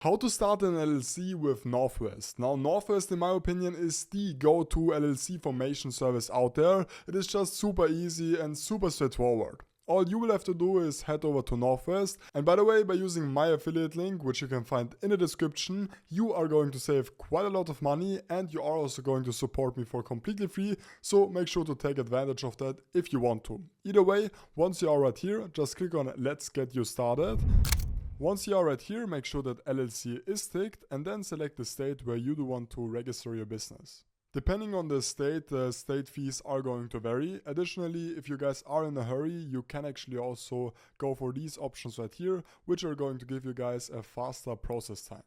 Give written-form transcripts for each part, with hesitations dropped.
How to start an LLC with Northwest. Now, Northwest, in my opinion, is the go-to LLC formation service out there. It is just super easy and super straightforward. All you will have to do is head over to Northwest, and by the way, by using my affiliate link, which you can find in the description, you are going to save quite a lot of money and you are also going to support me for completely free, so make sure to take advantage of that if you want to. Either way, once you are right here, just click on Let's Get You Started. Once you are right here, make sure that LLC is ticked and then select the state where you do want to register your business. Depending on the state fees are going to vary. Additionally, if you guys are in a hurry, you can actually also go for these options right here, which are going to give you guys a faster process time.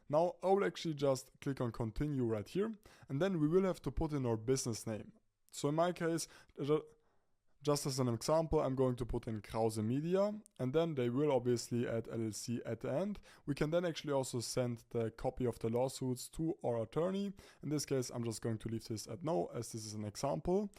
Now, I will actually just click on continue right here, and then we will have to put in our business name. So in my case, just as an example, I'm going to put in Krause Media, and then they will obviously add LLC at the end. We can then actually also send the copy of the lawsuits to our attorney. In this case, I'm just going to leave this at no, as this is an example.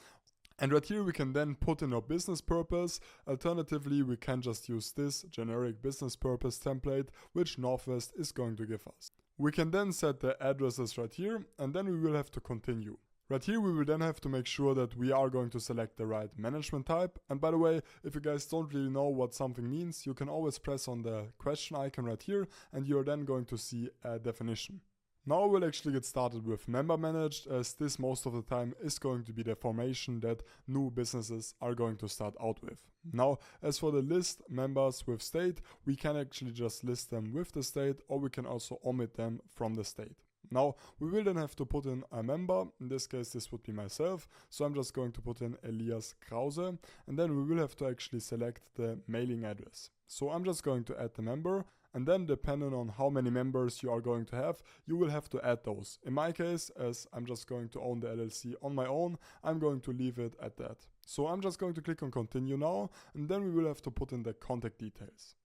And right here we can then put in our business purpose. Alternatively, we can just use this generic business purpose template, which Northwest is going to give us. We can then set the addresses right here, and then we will have to continue. Right here we will then have to make sure that we are going to select the right management type. And by the way, if you guys don't really know what something means, you can always press on the question icon right here and you're then going to see a definition. Now we'll actually get started with member managed, as this most of the time is going to be the formation that new businesses are going to start out with. Now, as for the list members with state, we can actually just list them with the state, or we can also omit them from the state. Now, we will then have to put in a member. In this case, this would be myself. So I'm just going to put in Elias Krause, and then we will have to actually select the mailing address. So I'm just going to add the member, and then depending on how many members you are going to have, you will have to add those. In my case, as I'm just going to own the LLC on my own, I'm going to leave it at that. So I'm just going to click on continue now, and then we will have to put in the contact details.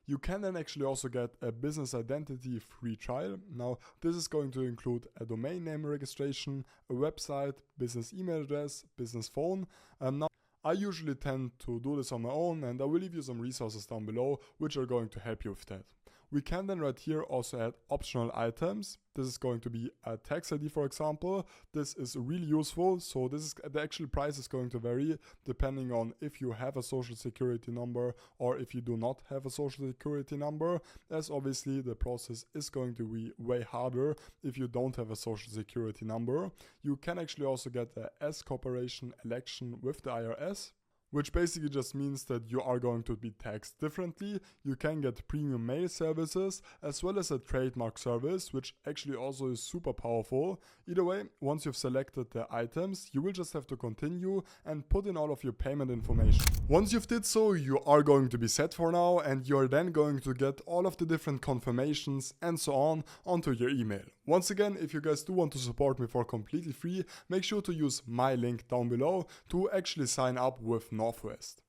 You can then actually also get a business identity free trial. Now, this is going to include a domain name registration, a website, business email address, business phone. Now, I usually tend to do this on my own, and I will leave you some resources down below which are going to help you with that. We can then right here also add optional items. This is going to be a tax ID, for example. This is really useful. So the actual price is going to vary depending on if you have a social security number or if you do not have a social security number, as obviously the process is going to be way harder if you don't have a social security number. You can actually also get a S corporation election with the IRS, which basically just means that you are going to be taxed differently. You can get premium mail services as well as a trademark service, which actually also is super powerful. Either way, once you've selected the items, you will just have to continue and put in all of your payment information. Once you've did so, you are going to be set for now, and you're then going to get all of the different confirmations and so on onto your email. Once again, if you guys do want to support me for completely free, make sure to use my link down below to actually sign up with Northwest.